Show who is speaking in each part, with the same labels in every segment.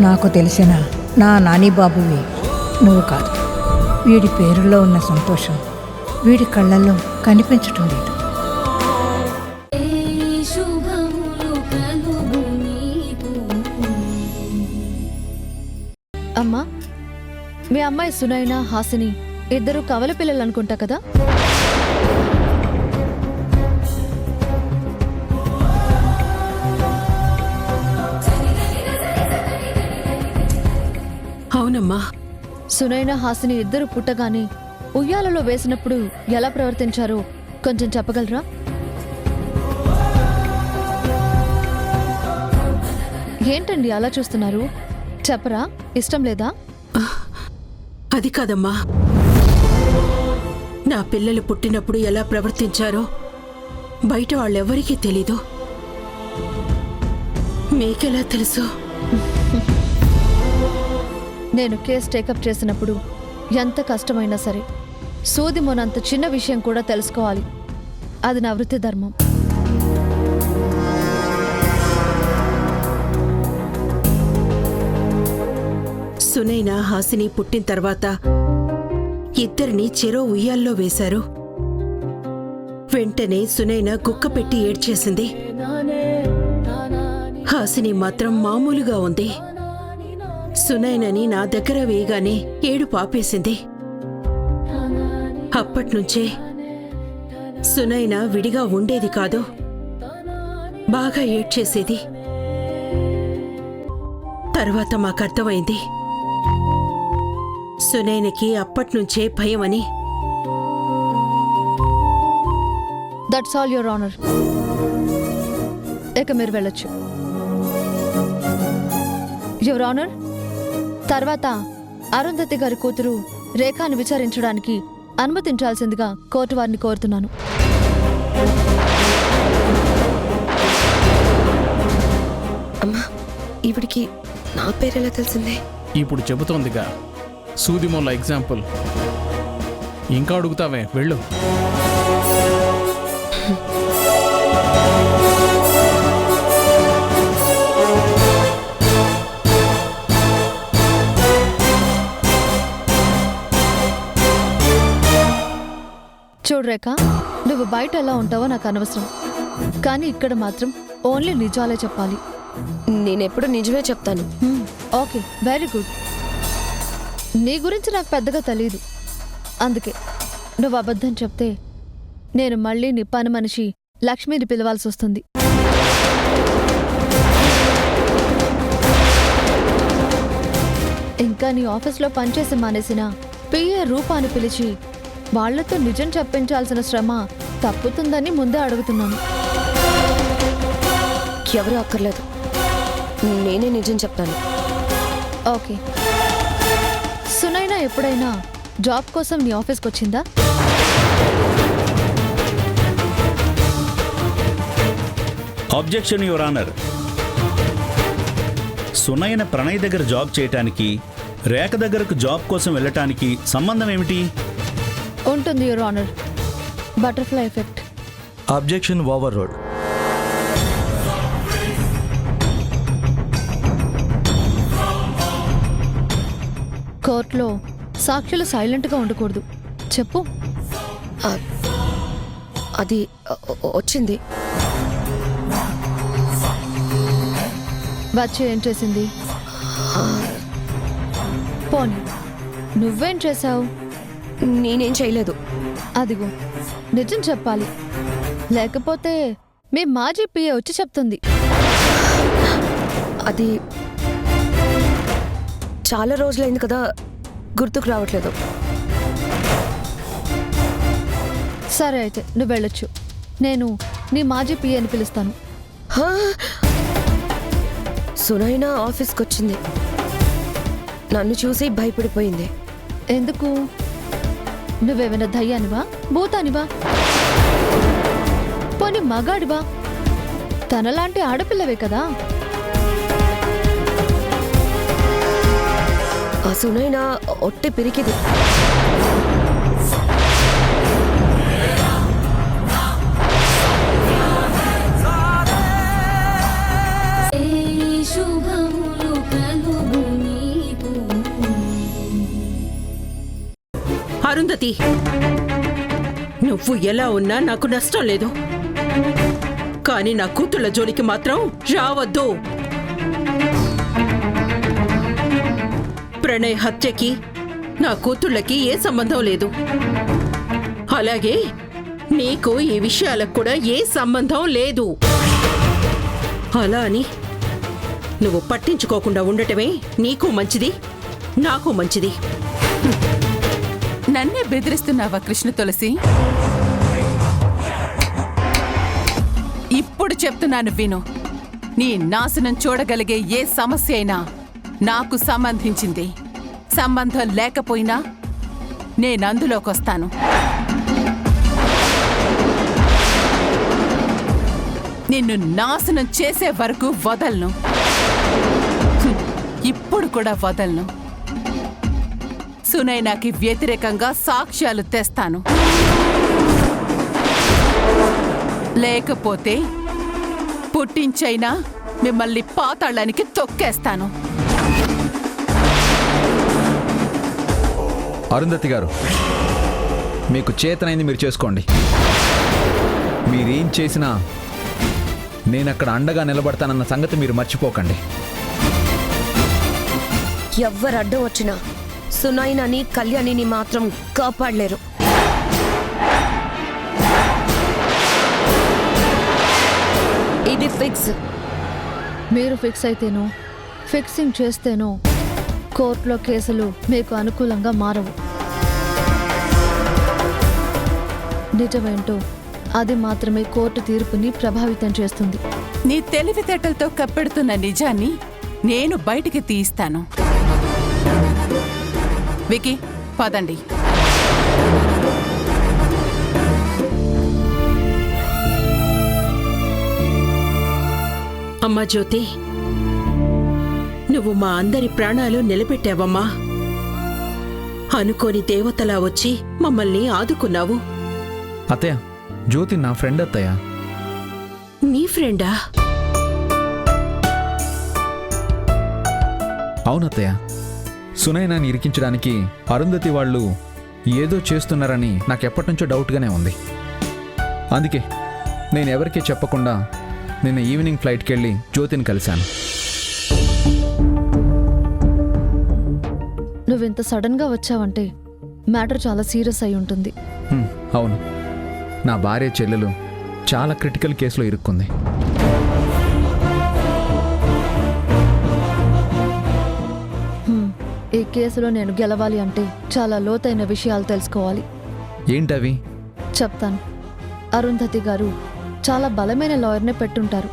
Speaker 1: నాకు తెలిసిన నా నాని బాబువి నువ్వు కాదు. వీడి పేరులో ఉన్న సంతోషం వీడి కళ్ళల్లో కనిపించటం లేదు.
Speaker 2: అమ్మా, మీ అమ్మాయి సునైనా హాసిని ఇద్దరు కవల పిల్లలు అనుకుంటా కదా?
Speaker 3: అవునమ్మా.
Speaker 2: సునైనా హాసిని ఇద్దరు పుట్టగానే ఉయ్యాలలో వేసినప్పుడు ఎలా ప్రవర్తించారో కొంచెం చెప్పగలరా? ఏంటండి అలా చూస్తున్నారు? చెప్పరా? ఇష్టం లేదా?
Speaker 3: అది కాదమ్మా, నా పిల్లలు పుట్టినప్పుడు ఎలా ప్రవర్తించారో బయట వాళ్ళెవ్వరికీ తెలీదు. మీకెలా తెలుసు?
Speaker 2: నేను కేసు టేకప్ చేసినప్పుడు ఎంత కష్టమైనా సరే సూది మొనంత చిన్న విషయం కూడా తెలుసుకోవాలి. అది నా వృత్తి ధర్మం.
Speaker 3: సునైనా హాసిని పుట్టిన తర్వాత ఇద్దరిని చెరో ఉయ్యాల్లో వేశారు. వెంటనే సునైనా గుక్క పెట్టి ఏడ్చేసింది. హాసిని మాత్రం మామూలుగా ఉంది. సునైనని నా దగ్గర వేయగానే ఏడుపు ఆపేసింది. అప్పట్నుంచే సునైనా విడిగా ఉండేది కాదు, బాగా ఏడ్చేసేది. తర్వాత మాకర్థమైంది సునైనకి అప్పట్నుంచే భయమని.
Speaker 2: That's all your honour. ఇక మీరు వెళ్ళొచ్చు. యువర్ ఆనర్, తర్వాత అరుంధతి గారి కూతురు రేఖాని విచారించడానికి అనుమతించాల్సిందిగా కోర్టు వారిని కోరుతున్నాను.
Speaker 4: అమ్మా, ఇవిడికి నా పేరు ఎలా తెలిసిందే?
Speaker 5: ఇప్పుడు చెబుతోందిగా, సూదిమోళ్ళ ఎగ్జాంపుల్. ఇంకా అడుగుతావే, వెళ్ళు.
Speaker 2: చూడు రేఖ, నువ్వు బయట ఎలా ఉంటావో నాకు అనవసరం, కానీ ఇక్కడ మాత్రం ఓన్లీ నిజాలే చెప్పాలి.
Speaker 4: నేనెప్పుడు నిజమే చెప్తాను.
Speaker 2: Okay, very good. నీ గురించి నాకు పెద్దగా తెలియదు, అందుకే నువ్వు అబద్ధం చెప్తే నేను మళ్ళీ నీ పని మనిషి లక్ష్మిని పిలవాల్సి వస్తుంది. ఇంకా నీ ఆఫీస్లో పనిచేసి మానేసిన పిఏ రూపాన్ని పిలిచి వాళ్లతో నిజం చెప్పించాల్సిన శ్రమ తప్పుతుందని ముందే అడుగుతున్నాను.
Speaker 4: ఎవరూ అక్కర్లేదు, నేనే నిజం చెప్తాను.
Speaker 2: ఓకే. సునైనా ఎప్పుడైనా జాబ్ కోసం నీ ఆఫీస్కి వచ్చిందా?
Speaker 6: Objection your honour. Sunaina Pranay దగ్గర జాబ్ చేయటానికి రేఖ దగ్గరకు జాబ్ కోసం వెళ్ళటానికి సంబంధం ఏమిటి?
Speaker 2: ఉంటుంది your honour. Butterfly effect.
Speaker 7: Objection over road.
Speaker 2: కోర్టులో సాక్షులు సైలెంట్గా ఉండకూడదు. చెప్పు.
Speaker 4: అది వచ్చింది.
Speaker 2: వచ్చి ఏం చేసింది? పోనీ నువ్వేం చేశావు?
Speaker 4: నేనేం చేయలేదు.
Speaker 2: అదిగో నిజం చెప్పాలి, లేకపోతే మీ మాజీ పిఏ వచ్చి చెప్తుంది.
Speaker 4: అది చాలా రోజులైంది కదా, గుర్తుకు రావట్లేదు.
Speaker 2: సరే అయితే నువ్వు వెళ్ళొచ్చు. నేను నీ మాజీ పిఏని పిలుస్తాను.
Speaker 4: సునైనా ఆఫీస్కి వచ్చింది. నన్ను చూసి భయపడిపోయింది.
Speaker 2: ఎందుకు? నువ్వేమైనా దయ్యానివా, భూతానివా, పోనీ మగాడివా? తనలాంటి ఆడపిల్లవే కదా.
Speaker 4: ఆ సునైనా ఒట్టి పిరికిది.
Speaker 8: శుభములు కలుగు
Speaker 3: అరుంధతి, నువ్వు ఎలా ఉన్నా నాకు నష్టం లేదు, కానీ నా కూతుళ్ళ జోలికి మాత్రం రావద్దు. ప్రణయ్ హత్యకి నా కూతుళ్ళకి ఏ సంబంధం లేదు. అలాగే నీకు ఈ విషయాలకు కూడా ఏ సంబంధం లేదు. అలా అని నువ్వు పట్టించుకోకుండా ఉండటమే నీకు మంచిది, నాకు మంచిది.
Speaker 8: నన్నే బెదిరిస్తున్నావా కృష్ణ తులసి? ఇప్పుడు చెప్తున్నాను విను. నీ నాశనం చూడగలిగే ఏ సమస్య అయినా నాకు సంబంధించింది. సంబంధం లేకపోయినా నేనందులోకొస్తాను. నిన్ను నాశనం చేసే వరకు వదలను. ఇప్పుడు కూడా వదలను. సునైనాకి వ్యతిరేకంగా సాక్ష్యాలు తెస్తాను. లేకపోతే పుట్టించైనా మిమ్మల్ని పాతాళానికి తొక్కేస్తాను.
Speaker 9: అరుంధతి గారు, మీకు చేతనైంది మీరు చేసుకోండి. మీరేం చేసినా నేనక్కడ అండగా నిలబడతానన్న సంగతి మీరు మర్చిపోకండి.
Speaker 4: ఎవ్వరు అడ్డం వచ్చినా సునైనని కళ్యాణిని మాత్రం కాపాడలేరు. ఇది ఫిక్స్.
Speaker 2: మీరు ఫిక్స్ అయితేనో ఫిక్సింగ్ చేస్తేనో కోర్టులో కేసులు మీకు అనుకూలంగా మారవు. నిజమేంటో అది మాత్రమే కోర్టు తీర్పుని ప్రభావితం చేస్తుంది.
Speaker 8: నీ తెలివితేటలతో కప్పెడుతున్న నిజాన్ని నేను బయటికి తీయిస్తాను. వికీ, పదండి.
Speaker 3: అమ్మా జ్యోతి, నువ్వు మా అందరి ప్రాణాలు నిలబెట్టావమ్మా. అనుకోని దేవతలా వచ్చి మమ్మల్ని ఆదుకున్నావు.
Speaker 9: అత్తయ్య, జ్యోతి నా ఫ్రెండ్ అత్తయ్య.
Speaker 3: నీ ఫ్రెండా?
Speaker 9: అవునత్తయ్య, సునైనాని ఇరికించడానికి అరుంధతి వాళ్ళు ఏదో చేస్తున్నారని నాకెప్పటినుంచో డౌట్గానే ఉంది. అందుకే నేను ఎవరికీ చెప్పకుండా నిన్న ఈవినింగ్ ఫ్లైట్కి వెళ్ళి జ్యోతిని కలిశాను.
Speaker 2: నువ్వింత సడన్గా వచ్చావంటే మ్యాటర్ చాలా సీరియస్ అయి ఉంటుంది.
Speaker 9: అవును, నా భార్య చెల్లెలు చాలా క్రిటికల్ కేసులో ఇరుక్కుంది.
Speaker 2: ఈ కేసులో నేను గెలవాలి అంటే చాలా లోతైన విషయాలు తెలుసుకోవాలి.
Speaker 9: ఏంటవి?
Speaker 2: చెప్తాను. అరుంధతి గారు చాలా బలమైన లాయర్నే పెట్టుంటారు.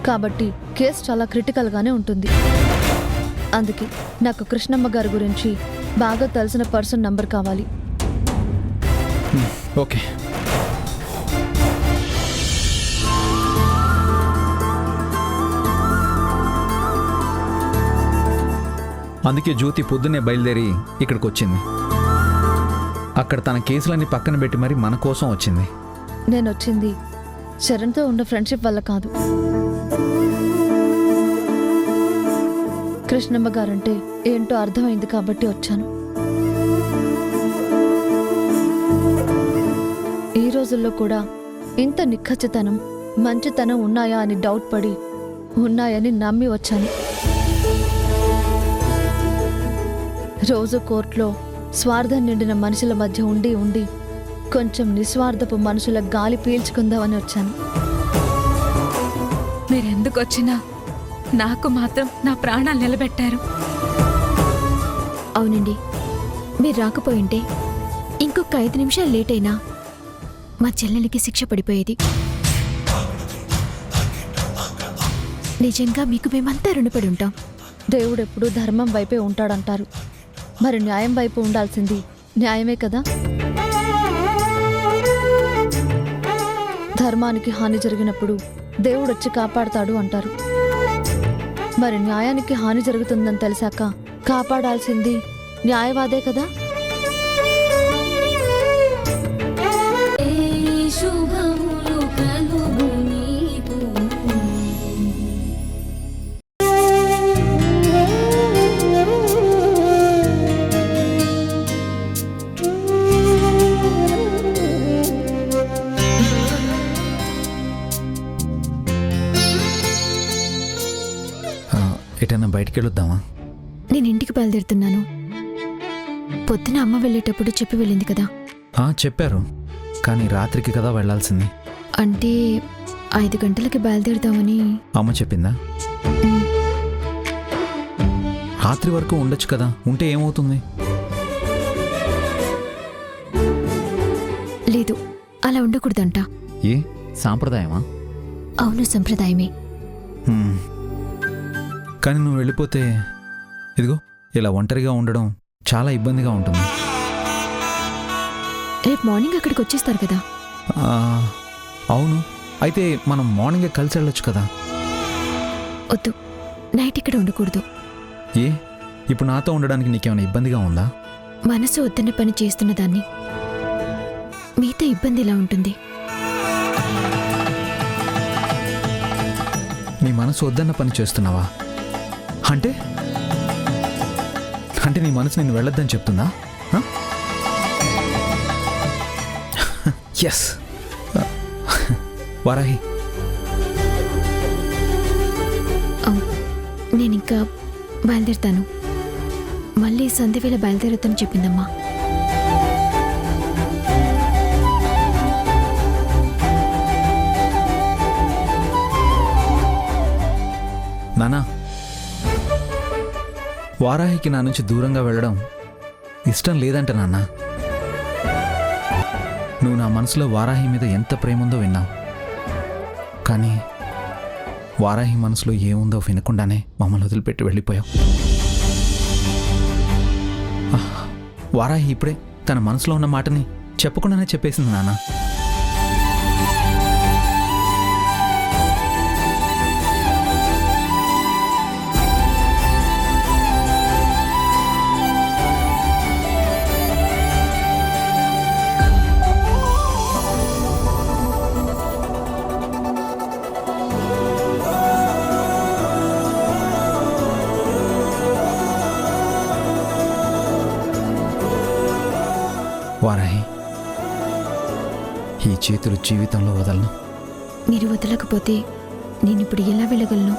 Speaker 2: కాబట్టి కేసు చాలా క్రిటికల్గానే ఉంటుంది. అందుకే నాకు కృష్ణమ్మ గారి గురించి బాగా తెలిసిన పర్సన్ నంబర్ కావాలి.
Speaker 9: ఓకే. అందుకే జ్యోతి పొద్దున్నే బయలుదేరి ఇక్కడికి వచ్చింది. అక్కడ తన కేసులన్నీ పక్కన పెట్టి మరి మన కోసం వచ్చింది.
Speaker 2: నేను వచ్చింది చరణ్తో ఉన్న ఫ్రెండ్షిప్ వల్ల కాదు. కృష్ణమ్మ గారంటే ఏంటో అర్థమైంది కాబట్టి వచ్చాను. ఈ రోజుల్లో కూడా ఇంత నిఖచ్చితనం, మంచితనం ఉన్నాయా అని డౌట్ పడి ఉన్నాయని నమ్మి వచ్చాను. రోజు కోర్టులో స్వార్థం నిండిన మనుషుల మధ్య ఉండి ఉండి కొంచెం నిస్వార్థపు మనుషుల గాలి పీల్చుకుందామని వచ్చాను.
Speaker 10: మీరెందుకు వచ్చినా నాకు మాత్రం నా ప్రాణాలు నిలబెట్టారు.
Speaker 11: అవునండి, మీరు రాకపోయింటే ఇంకొక 5 నిమిషాలు లేట్ అయినా మా చెల్లెలికి శిక్ష పడిపోయేది. నిజంగా మీకు మేమంతా రుణపడి ఉంటాం.
Speaker 2: దేవుడెప్పుడు ధర్మం వైపే ఉంటాడంటారు. మరి న్యాయం వైపు ఉండాల్సింది న్యాయమే కదా. ధర్మానికి హాని జరిగినప్పుడు దేవుడొచ్చి కాపాడతాడు అంటారు. మరి న్యాయానికి హాని జరుగుతుందని తెలిసాక కాపాడాల్సింది న్యాయవాదే కదా.
Speaker 9: బయటికి వెళ్ళొద్దామా?
Speaker 11: నేను ఇంటికి బయలుదేరుతున్నాను. పొద్దున అమ్మ వెళ్ళేటప్పుడు చెప్పి వెళ్ళింది కదా.
Speaker 9: చెప్పారు, కానీ రాత్రికి కదా వెళ్ళాల్సింది.
Speaker 11: అంటే 5 గంటలకి బయలుదేరుదామని.
Speaker 9: అమ్మ చెప్పిందా? రాత్రి వరకు ఉండొచ్చు కదా, ఉంటే ఏమవుతుంది?
Speaker 11: లేదు, అలా ఉండకూడదంట.
Speaker 9: ఏ సాంప్రదాయమా?
Speaker 11: అవును, సంప్రదాయమే.
Speaker 9: కానీ నువ్వు వెళ్ళిపోతే ఇదిగో ఇలా ఒంటరిగా ఉండడం చాలా ఇబ్బందిగా ఉంటుంది.
Speaker 11: రేపు మార్నింగ్ అక్కడికి వచ్చేస్తారు కదా.
Speaker 9: అవును, అయితే మనం మార్నింగే కలిసి వెళ్ళొచ్చు కదా.
Speaker 11: వద్దు, నైట్ ఇక్కడ ఉండకూడదు.
Speaker 9: ఏ ఇప్పుడు నాతో ఉండడానికి నీకేమైనా ఇబ్బందిగా ఉందా?
Speaker 11: మనసు వద్దన్న పని చేస్తున్న దాన్ని మీతో ఇబ్బంది ఎలా ఉంటుంది?
Speaker 9: నీ మనసు వద్దన్న పని చేస్తున్నావా? అంటే అంటే నీ మనసు నేను వెళ్ళొద్దని చెప్తుందా? ఎస్ వారాహి,
Speaker 11: నేనింకా బయలుదేరుతాను. మళ్ళీ సంధ్యవేళ బయలుదేరుతాను చెప్పిందమ్మా.
Speaker 9: నానా, వారాహికి నా నుంచి దూరంగా వెళ్ళడం ఇష్టం లేదంట నాన్న. నువ్వు నా మనసులో వారాహి మీద ఎంత ప్రేమ ఉందో విన్నావు, కానీ వారాహి మనసులో ఏముందో వినకుండానే మమ్మల్ని వదిలిపెట్టి వెళ్ళిపోయావు. వారాహి ఇప్పుడే తన మనసులో ఉన్న మాటని చెప్పకుండానే చెప్పేసింది నాన్న. వారాహి, ఈ చేతులు జీవితంలో వదలను.
Speaker 11: మీరు వదలకపోతే నేనిప్పుడు ఎలా వెళ్ళగలను?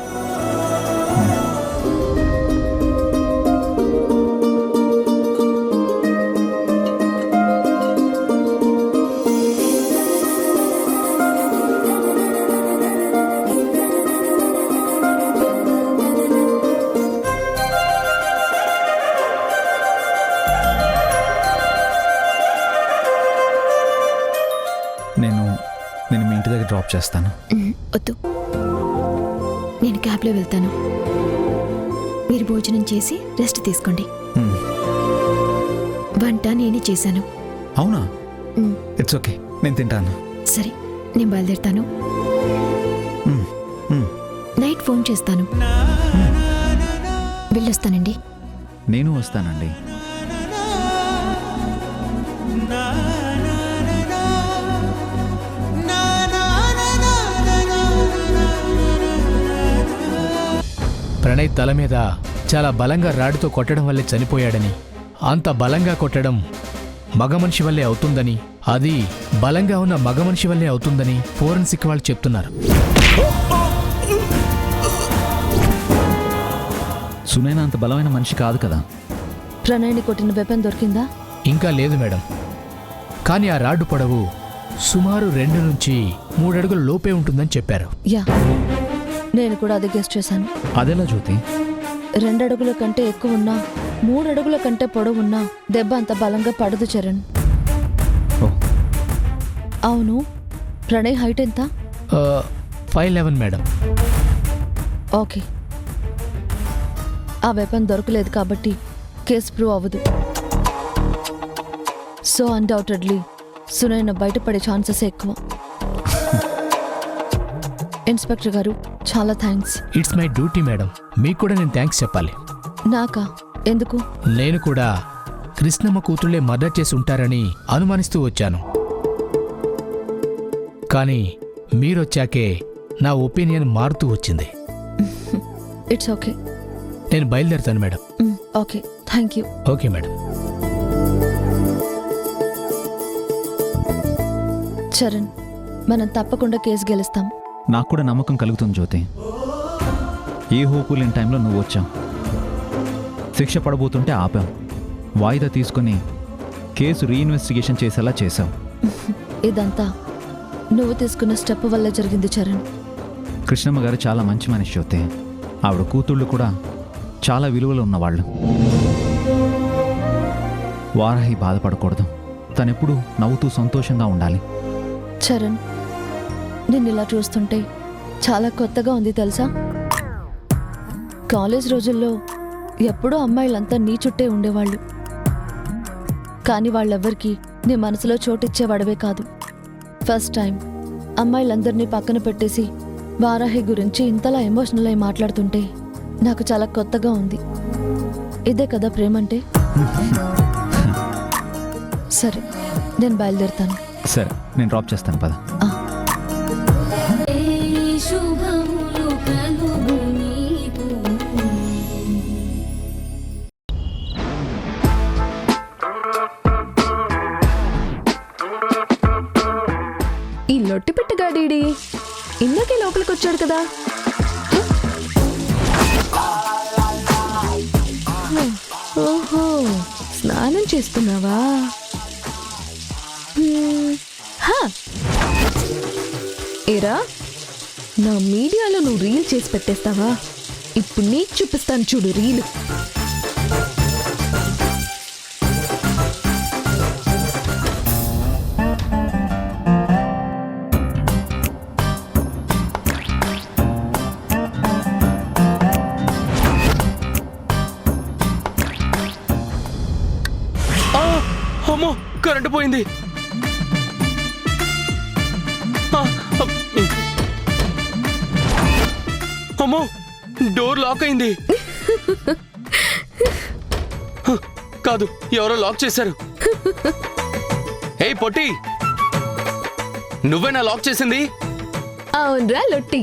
Speaker 9: నేను మీ ఇంటి దగ్గర డ్రాప్ చేస్తాను.
Speaker 11: వద్దు, నేను క్యాబ్లో వెళ్తాను. మీరు భోజనం చేసి రెస్ట్ తీసుకోండి. వంట నేనే చేశాను.
Speaker 9: అవునా? ఇట్స్ ఓకే, నేను తింటాను.
Speaker 11: సరే, నేను బయలుదేరుతాను. నైట్ ఫోన్ చేస్తాను. వెళ్ళొస్తానండి.
Speaker 9: నేను వస్తానండి.
Speaker 5: ప్రణయ్ తల మీద చాలా బలంగా రాడుతో కొట్టడం వల్లే చనిపోయాడని, అంత బలంగా కొట్టడం మగ మనిషి వల్లే అవుతుందని, అది బలంగా ఉన్న మగ మనిషి వల్లే అవుతుందని ఫోరెన్సిక్ వాళ్ళు చెప్తున్నారు.
Speaker 9: సునైనా అంత బలమైన మనిషి కాదు కదా.
Speaker 2: ప్రణయ్ని కొట్టిన వెపన్ దొరికిందా?
Speaker 5: ఇంకా లేదు మేడం, కానీ ఆ రాడ్డు పొడవు సుమారు 2 నుంచి 3 అడుగుల లోపే ఉంటుందని చెప్పారు.
Speaker 2: యా, నేను కూడా అదే గెస్ట్ చేశాను.
Speaker 9: అదెలా జ్యోతి?
Speaker 2: 2 అడుగుల కంటే ఎక్కువ ఉన్నా, 3 అడుగుల కంటే పొడవు ఉన్నా దెబ్బ అంత బలంగా పడదు చరణ్. అవును, ప్రణయ్ హైట్ ఎంత?
Speaker 5: 5'11" మేడం.
Speaker 2: ఓకే, ఆ వెపన్ దొరకలేదు కాబట్టి కేసు ప్రూవ్ అవ్వదు. సో అన్డౌటెడ్లీ సునైన బయటపడే ఛాన్సెస్ ఎక్కువ. ఇన్స్పెక్టర్ గారు, చాలా thanks.
Speaker 5: It's my duty madam. మీకు కూడా నేను థ్యాంక్స్ చెప్పాలి.
Speaker 2: నాకా? ఎందుకు?
Speaker 5: నేను కూడా కృష్ణమ్మ కూతుళ్లే మర్డర్ చేసి ఉంటారని అనుమానిస్తూ వచ్చాను, కానీ మీరొచ్చాకే నా ఒపీనియన్ మారుతూ వచ్చింది.
Speaker 2: ఇట్స్ ఓకే,
Speaker 5: నేను బయలుదేరుతాను madam.
Speaker 2: Okay, thank you.
Speaker 5: Okay madam.
Speaker 2: Charan, మనం తప్పకుండా కేసు గెలుస్తాం.
Speaker 9: నాకు కూడా నమ్మకం కలుగుతుంది జ్యోతి. ఏ హోపు లేని టైంలో నువ్వు వచ్చావు. శిక్ష పడబోతుంటే ఆపాం. వాయిదా తీసుకుని కేసు రీఇన్వెస్టిగేషన్ చేసేలా చేశాం.
Speaker 2: ఇదంతా నువ్వు తీసుకున్న స్టెప్ వల్ల జరిగింది చరణ్.
Speaker 9: కృష్ణమ్మ గారు చాలా మంచి మనిషి జ్యోతి. ఆవిడ కూతుళ్ళు కూడా చాలా విలువలు ఉన్నవాళ్ళు. వారాహి బాధపడకూడదు. తనెప్పుడు నవ్వుతూ సంతోషంగా ఉండాలి.
Speaker 2: చరణ్, నిన్ను ఇలా చూస్తుంటే చాలా కొత్తగా ఉంది తెలుసా. కాలేజ్ రోజుల్లో ఎప్పుడూ అమ్మాయిలంతా నీ చుట్టే ఉండేవాళ్ళు. కానీ వాళ్ళెవ్వరికీ నీ మనసులో చోటిచ్చేవాడవే కాదు. ఫస్ట్ టైం అమ్మాయిలందరినీ పక్కన పెట్టేసి వారాహి గురించి ఇంతలా ఎమోషనల్ అయి మాట్లాడుతుంటే నాకు చాలా కొత్తగా ఉంది. ఇదే కదా ప్రేమంటే. సరే, నేను బయలుదేరుతాను.
Speaker 9: సరే, నేను డ్రాప్ చేస్తాను పద.
Speaker 11: ఈ లొట్టి పెట్టగాడీడి ఇందాకే లోపలికి వచ్చాడు కదా. ఓహో, స్నానం చేస్తున్నావా? ఏరా, నా మీడియాలో నువ్వు రీల్ చేసి పెట్టేస్తావా? ఇప్పుడు నీకు చూపిస్తాను చూడు రీల్.
Speaker 12: అమ్మో, కరెంటు పోయింది. అమ్మో, డోర్ లాక్ అయింది. కాదు, ఎవరో లాక్ చేశారు. ఏయ్ పొట్టి, నువ్వేనా లాక్ చేసింది?
Speaker 11: అవునరా లొట్టి,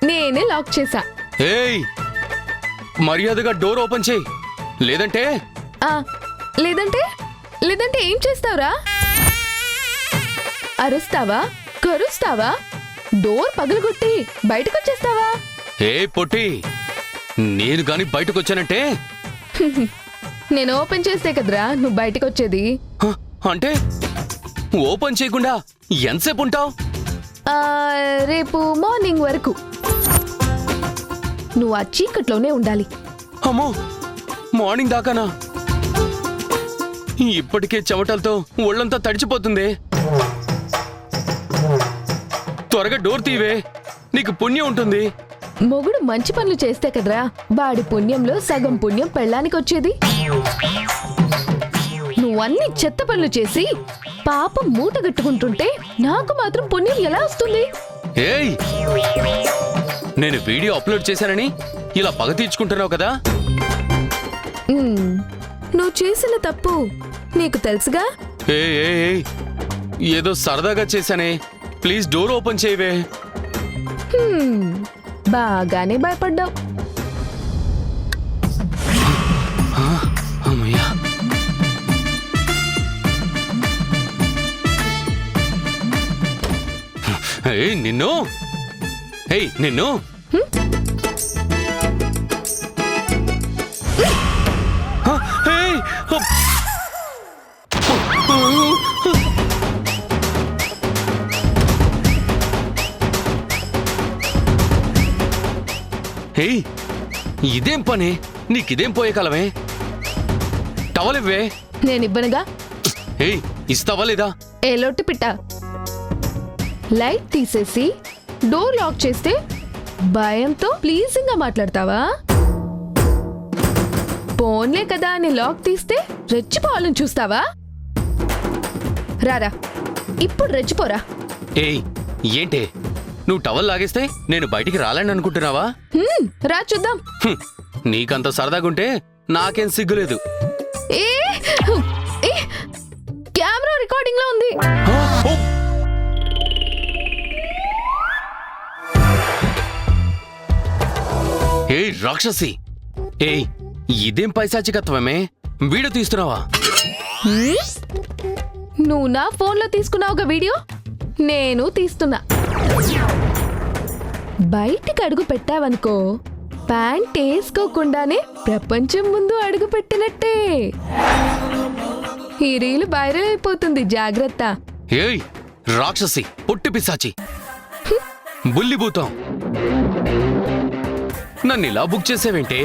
Speaker 11: నేనే లాక్ చేశా.
Speaker 12: ఏయ్, మర్యాదగా డోర్ ఓపెన్ చేయి, లేదంటే
Speaker 11: లేదంటే లేదంటే ఏం చేస్తావురా? అరుస్తావా, కరుస్తావా, డోర్ పగలగొట్టి బయటకు వచ్చేస్తావా?
Speaker 12: ఏ పొట్టి, నేను గాని బయటకు వచ్చానంటే
Speaker 11: నేను ఓపెన్ చేస్తే కదరా నువ్వు బయటకు వచ్చేది.
Speaker 12: అంటే ఓపెన్ చేయకుండా ఎంతసేపు ఉంటావు?
Speaker 11: రేపు మార్నింగ్ వరకు నువ్వు ఆ చీకట్లోనే ఉండాలి.
Speaker 12: అమ్మో, మార్నింగ్ దాకానా? ఇప్పటికే చెమటలతో ఒళ్ళంతా తడిచిపోతుంది. త్వరగా డోర్ తీవే, నీకు పుణ్యం ఉంటుంది.
Speaker 11: మొగుడు మంచి పనులు చేస్తే కదరా వాడి పుణ్యంలో సగం పుణ్యం పెళ్ళానికి వచ్చేది. నువ్వన్నీ చెత్త పనులు చేసి పాపం మూట గట్టుకుంటుంటే నాకు మాత్రం పుణ్యం ఎలా వస్తుంది?
Speaker 12: ఏయ్, నేను వీడియో అప్లోడ్ చేశానని ఇలా పగ తీర్చుకుంటున్నావు కదా.
Speaker 11: నువ్వు చేసిన తప్పు నీకు తెలుసుగా.
Speaker 12: ఏదో సరదాగా చేశానే, ప్లీజ్ డోర్ ఓపెన్ చేయవే.
Speaker 11: బాగానే భయపడ్డావు.
Speaker 12: అమ్మయ్యా, నిన్ను నిన్ను ఇదేం పని? నీకిదేం పోయే కాలమే? టవలివ్వే.
Speaker 11: నేనివ్వనుగా.
Speaker 12: ఇస్తావా లేదా?
Speaker 11: ఏ లొట్టి పిట్ట, లైట్ తీసేసి డోర్ లాక్ చేస్తే భయంతో ప్లీజింగ్ గా మాట్లాడతావా? పోన్లే కదా అని లాక్ తీస్తే రెచ్చిపోవాలని చూస్తావా? రారా, ఇప్పుడు రెచ్చిపోరా.
Speaker 12: ఏంటే నువ్వు టవల్ లాగేస్తే నేను బయటికి రాలేని అనుకుంటున్నావా?
Speaker 11: రా చూద్దాం.
Speaker 12: నీకంత సరదాగుంటే నాకేం సిగ్గులేదు.
Speaker 11: కెమెరా రికార్డింగ్ లో ఉంది.
Speaker 12: రాక్షసి, ఇదేం పైశాచికత్వమే? వీడియో తీస్తున్నావా?
Speaker 11: నువ్వు నా ఫోన్లో తీసుకున్నావుగా వీడియో, నేను తీస్తున్నా. బయటికి అడుగు పెట్టావనుకో ప్యాంట్ వేసుకోకుండానే ప్రపంచం ముందు అడుగు పెట్టినట్టే. ఈ రీలు వైరల్ అయిపోతుంది, జాగ్రత్త.
Speaker 12: ఏయ్ రాక్షసి, పొట్టి పిశాచి, బుల్లిభూతం, నన్ను ఇలా బుక్ చేసేవేంటే?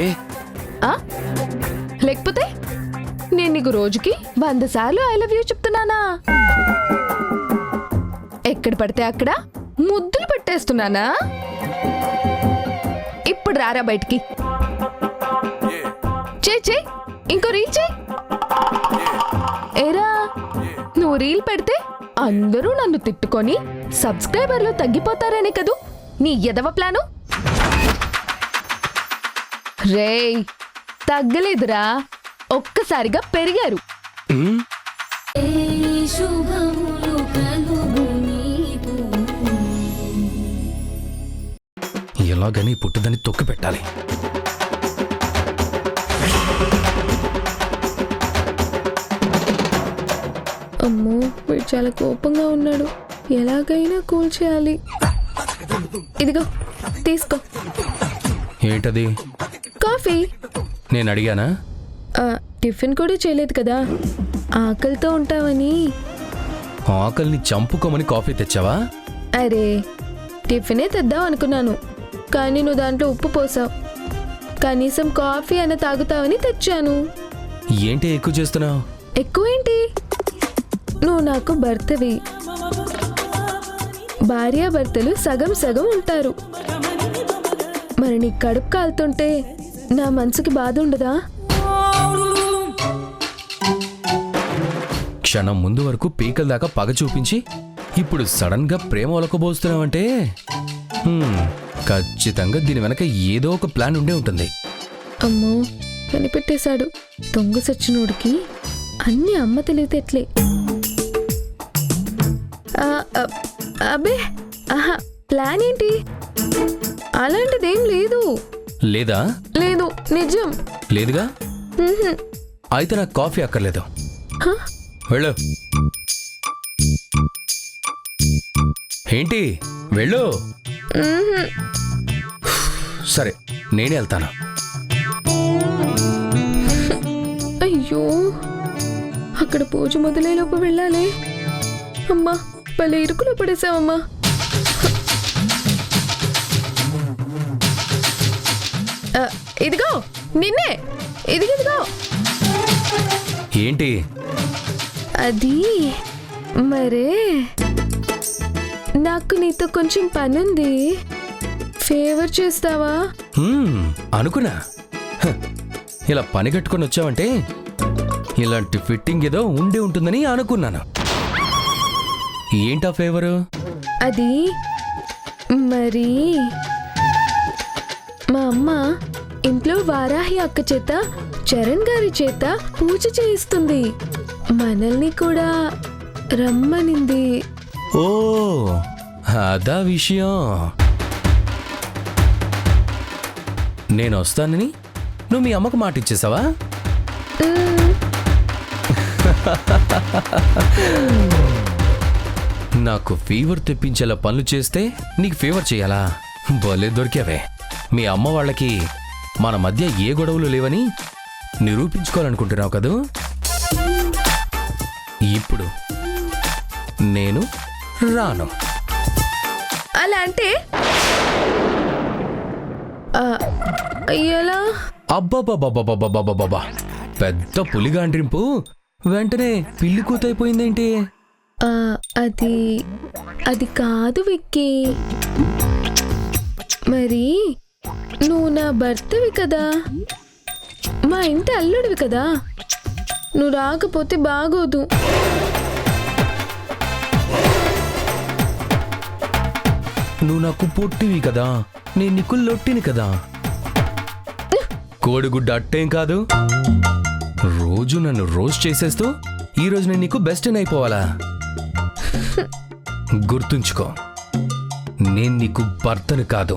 Speaker 11: ఆ? లేకపోతే నేను నీకు రోజుకి 100 సార్లు ఐ లవ్ యూ చెప్తున్నానా? ఎక్కడ పడితే అక్కడ ముద్దులు పెట్టేస్తున్నానా? ఇప్పుడు రారా బయటికి. చే ఇంకో రీల్ చేయి. ఏరా, నువ్వు రీల్ పెడితే అందరూ నన్ను తిట్టుకొని సబ్స్క్రైబర్లు తగ్గిపోతారనే కదూ నీ ఎదవ ప్లాను? రేయ్, తగ్గలేదురా, ఒక్కసారిగా పెరిగారు.
Speaker 12: ఎలాగని పుట్టుదని తొక్కి పెట్టాలి.
Speaker 11: అమ్మో, వీడు చాలా కోపంగా ఉన్నాడు, ఎలాగైనా కూల్ చేయాలి. ఇదిగో తీసుకో.
Speaker 12: ఏంటది?
Speaker 11: కాఫీ.
Speaker 12: నేను అడిగానా?
Speaker 11: టిఫిన్ కూడా చేయలేదు కదా, ఆకలితో ఉంటావని.
Speaker 12: ఆకలిని చంపుకోమని కాఫీ తెచ్చావా?
Speaker 11: అరే, టిఫినే తెద్దాం అనుకున్నాను, కానీ నువ్వు దాంట్లో ఉప్పు పోసావు. కనీసం కాఫీ అన్న తాగుతావని తెచ్చాను.
Speaker 12: ఏంటి ఎక్కువ చేస్తున్నావు?
Speaker 11: ఎక్కువేంటి? నువ్వు నాకు భర్తవి. భార్యాభర్తలు సగం సగం ఉంటారు. మరి నీ కడుపు కాలుతుంటే నా మనసుకి బాధ ఉండదా?
Speaker 12: క్షణం ముందు వరకు పీకల దాకా పగ చూపించి ఇప్పుడు సడన్ గా ప్రేమ ఒలకబోస్తున్నావంటే ఖచ్చితంగా దీని వెనక ఏదో ఒక ప్లాన్ ఉండే ఉంటుంది.
Speaker 11: అమ్మో, కనిపెట్టేశాడు దొంగ సచ్చినోడికి. అన్ని అమ్మ తెలివితేట్లే. అబ్బే, ఆహా, ప్లాన్ ఏంటి? అలాంటిదేం లేదు.
Speaker 12: లేదా?
Speaker 11: లేదు, నిజం
Speaker 12: లేదుగా. అయితే నాకు కాఫీ అక్కర్లేదు, వెళ్ళు. ఏంటి వెళ్ళు? సరే, నేనే వెళ్తాను.
Speaker 11: అయ్యో, అక్కడ పూజ మొదలైలోపు వెళ్ళాలి. అమ్మా, భలే ఇరుకులో పడేసావమ్మా. ఇదిగో నిన్నే, ఇదిగో.
Speaker 12: ఏంటి
Speaker 11: అది మరే, నాకు నీతో కొంచెం పనుంది, ఫేవర్ చేస్తావా?
Speaker 12: అనుకున్నా, ఇలా పని కట్టుకొని వచ్చావంటే ఇలాంటి ఫిట్టింగ్ ఏదో ఉండి ఉంటుందని అనుకున్నాను. ఏంటా ఫేవరు?
Speaker 11: అది మరి మా అమ్మ ఇంట్లో వారాహి అక్క చేత, చరణ్ గారి చేత పూజ చేయిస్తుంది. మనల్ని కూడా రమ్మనింది.
Speaker 12: ఓ, అదా విషయం. నేను వస్తానని నువ్వు మీ అమ్మకు మాట ఇచ్చేసావా? నాకు ఫీవర్ తెప్పించేలా పనులు చేస్తే నీకు ఫీవర్ చేయాలా? భలే దొరికావే. మీ అమ్మ వాళ్ళకి మన మధ్య ఏ గొడవలు లేవని నిరూపించుకోవాలనుకుంటున్నావు కదూ? ఇప్పుడు నేను రాను.
Speaker 11: అలా అంటే ఎలా?
Speaker 12: అబ్బాబాబాబాబాబాబాబా, పెద్ద పులిగాండ్రింపు వెంటనే పిల్లి కూతైపోయిందేంటి?
Speaker 11: అది కాదు విక్కీ, మరి నువ్వు నా భర్తవి కదా, మా ఇంటి అల్లుడివి కదా, నువ్వు రాకపోతే బాగోదు.
Speaker 12: నువ్వు నాకు పొట్టివి కదా, నేను నీకు లొట్టిని కదా. కోడిగుడ్డ అట్టేం కాదు. రోజు నన్ను రోస్ట్ చేసేస్తూ ఈ రోజు నేను నీకు బెస్ట్ అయిపోవాలా? గుర్తుంచుకో, నేను నీకు భర్తను కాదు.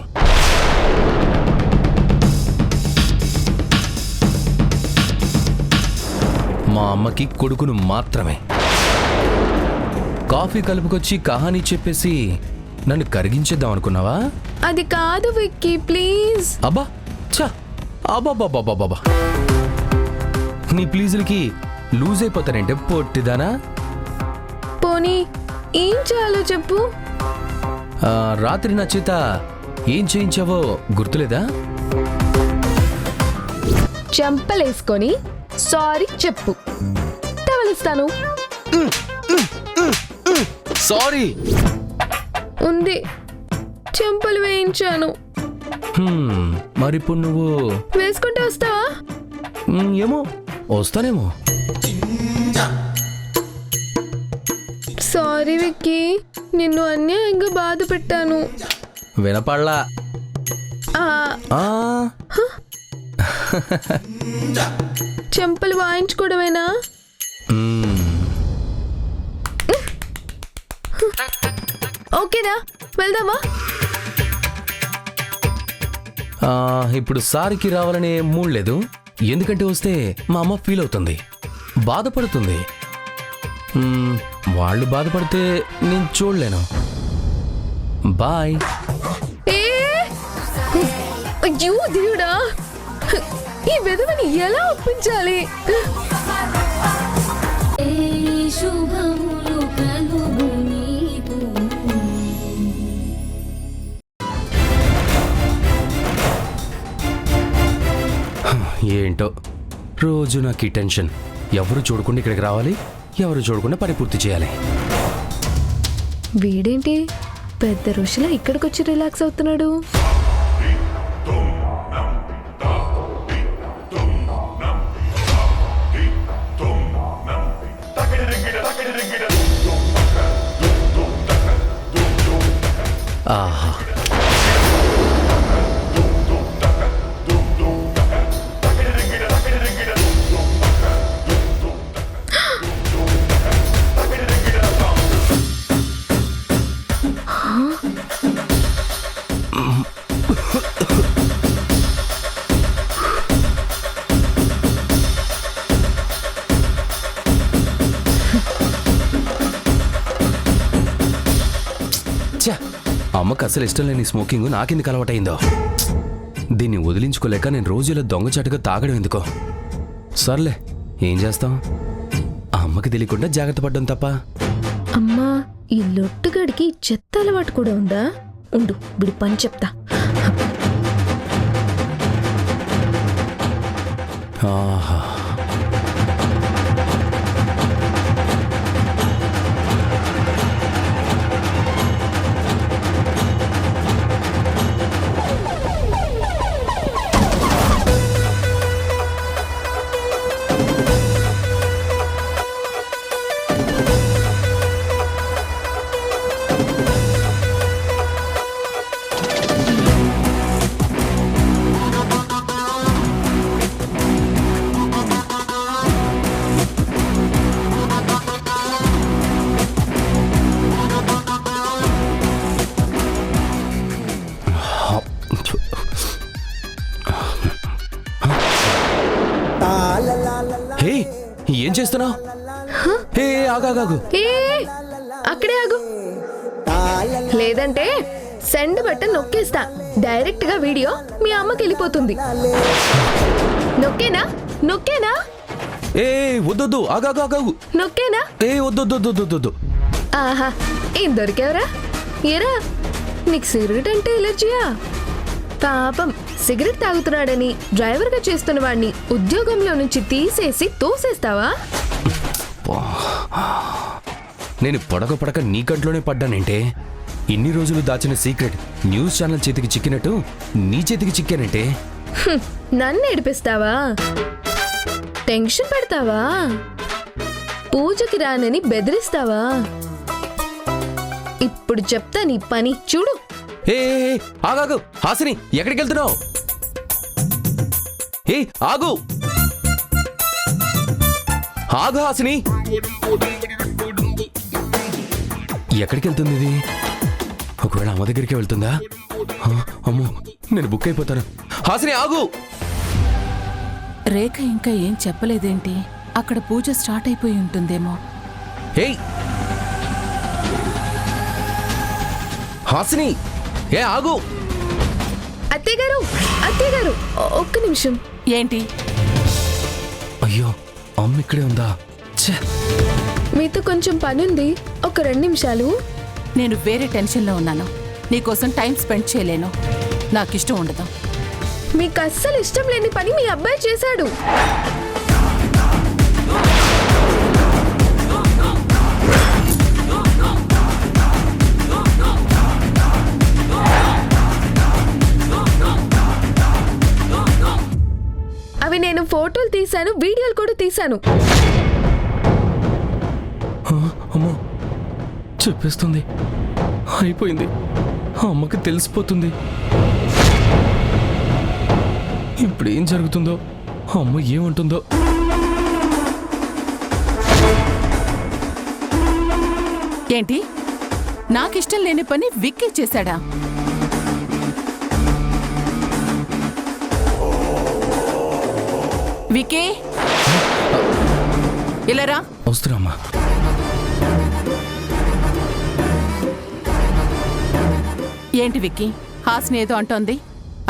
Speaker 12: మా అమ్మకి కొడుకును మాత్రమే. కాఫీ కలుపుకొచ్చి కహానీ చెప్పేసి నన్ను కరిగించేద్దాం అనుకున్నావా?
Speaker 11: అది కాదు విక్కీ, ప్లీజ్.
Speaker 12: అబ్బా ఛా, అబాబాబాబాబా, నీ ప్లీజులకి లూజ్ అయిపోతానంటే పొట్టిదానా.
Speaker 11: పోనీ ఏం చేయాలో చెప్పు.
Speaker 12: రాత్రి నా చేత ఏం చేయించావో గుర్తులేదా?
Speaker 11: చెంపలేసుకొని సారీ చెప్పు, తవలిస్తాను.
Speaker 12: సారీ.
Speaker 11: ఉంది, చెంపలు వేయించాను.
Speaker 12: మరిప్పుడు నువ్వు
Speaker 11: వేసుకుంటే వస్తావా?
Speaker 12: ఏమో, వస్తానేమో.
Speaker 11: సారీ విక్కీ, నిన్ను అన్యాయంగా బాధ పెట్టాను.
Speaker 12: వినపడలా.
Speaker 11: చెంపలు వాయించుకోవడమేనా? ఓకేనా, వెళ్దామా?
Speaker 12: ఇప్పుడు సారికి రావాలనే మూడ్ లేదు. ఎందుకంటే వస్తే మా అమ్మ ఫీల్ అవుతుంది, బాధపడుతుంది. వాళ్ళు బాధపడితే నేను చూడలేను. బాయ్.
Speaker 11: అయ్యో దేవుడా, ఈ విధవని ఎలా ఒప్పించాలి?
Speaker 12: ఏంటో రోజు నాకు ఈ టెన్షన్. ఎవరు చూడకుండా ఇక్కడికి రావాలి, ఎవరు చూడకుండా పని పూర్తి చేయాలి.
Speaker 11: వీడేంటి పెద్ద ఋషిలా ఇక్కడికి వచ్చి రిలాక్స్ అవుతున్నాడు?
Speaker 12: ఆహా, అమ్మకు అసలు ఇష్టం లేని స్మోకింగ్ నాకెందుకు అలవాటైందో. దీన్ని వదిలించుకోలేక నేను రోజు ఇలా దొంగచాటుగా తాగడం ఎందుకో. సర్లే, ఏం చేస్తాం, ఆ అమ్మకి తెలియకుండా జాగ్రత్త పడ్డం తప్ప.
Speaker 11: అమ్మా, ఈ లొట్టుగడికి చెత్త అలవాటు కూడా ఉందా? ఉండు, విడి పని చెప్తా.
Speaker 12: ఆహా, హే, ఏం చేస్తున్నావు? హే, ఆగాగాగు.
Speaker 11: అక్కడే ఆగు, లేదంటే సెండ్ బటన్ నొక్కేస్తా. డైరెక్ట్ గా వీడియో మీ అమ్మకి వెళ్ళిపోతుంది. నొక్కేనా? నొక్కేనా?
Speaker 12: ఏ వద్దొద్దు, ఆగాగాగు.
Speaker 11: నొక్కేనా?
Speaker 12: ఏ వద్దొద్దు.
Speaker 11: ఆహా, ఏం దొరికావరా? ఏరా, నీకు సిగరెట్ అంటే ఎలర్జీయా? పాపం, సిగరెట్ తాగుతున్నాడని డ్రైవర్గా చేస్తున్న వాడిని ఉద్యోగంలో నుంచి తీసేసి తోసేస్తావా?
Speaker 12: నేను పడక నీ కంట్లోనే పడ్డానంటే. ఇన్ని రోజులు దాచిన సీక్రెట్ న్యూస్ ఛానల్ చేతికి చిక్కినట్టు నీ చేతికి చిక్కానంటే.
Speaker 11: నన్ను ఏడిపిస్తావా? టెన్షన్ పెడతావా? పూజకి రానని బెదిరిస్తావా? ఇప్పుడు చెప్తా నీ పని, చూడు.
Speaker 12: ఏ ఆగాగు, హాసిని, ఎక్కడికి వెళ్తున్నావు? ఏ ఆగు, ఆగు హాసిని. ఎక్కడికి వెళ్తుంది ఇది? ఒకవేళ అమ్మ దగ్గరికి వెళ్తుందా? అమ్మో, నేను బుక్ అయిపోతాను. హాసిని ఆగు.
Speaker 8: రేఖ ఇంకా ఏం చెప్పలేదేంటి? అక్కడ పూజ స్టార్ట్ అయిపోయి ఉంటుందేమో.
Speaker 12: ఏయ్ హాసిని, ఏ ఆగు.
Speaker 11: అత్తయ్య గారు, అత్తయ్య గారు, ఒక్క నిమిషం.
Speaker 8: ఏంటి?
Speaker 12: అయ్యో అమ్మ ఇక్కడే ఉందా? ఛే!
Speaker 11: మీతో కొంచెం పనుంది, ఒక 2 నిమిషాలు.
Speaker 8: నేను వేరే టెన్షన్లో ఉన్నాను. నీకోసం టైం స్పెండ్ చేయలేను. నాకు ఇష్టం ఉండదు.
Speaker 11: మీకు అస్సలు ఇష్టం లేని పని మీ అబ్బాయి చేశాడు. అవి నేను ఫోటోలు తీశాను, వీడియోలు కూడా తీశాను.
Speaker 12: అమ్మో చెప్పేస్తుంది. అయిపోయింది. అమ్మకి తెలిసిపోతుంది. ఇప్పుడు ఏం జరుగుతుందో, అమ్మ ఏమంటుందో.
Speaker 8: ఏంటి? నాకిష్టం లేని పని విక్కీ చేశాడా? విక్కీ, ఇలా రా.
Speaker 12: వస్తున్నా.
Speaker 8: ఏంటి విక్కీ, హాస్ని ఏదో అంటోంది,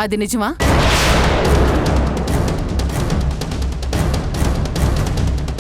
Speaker 8: అది నిజమా?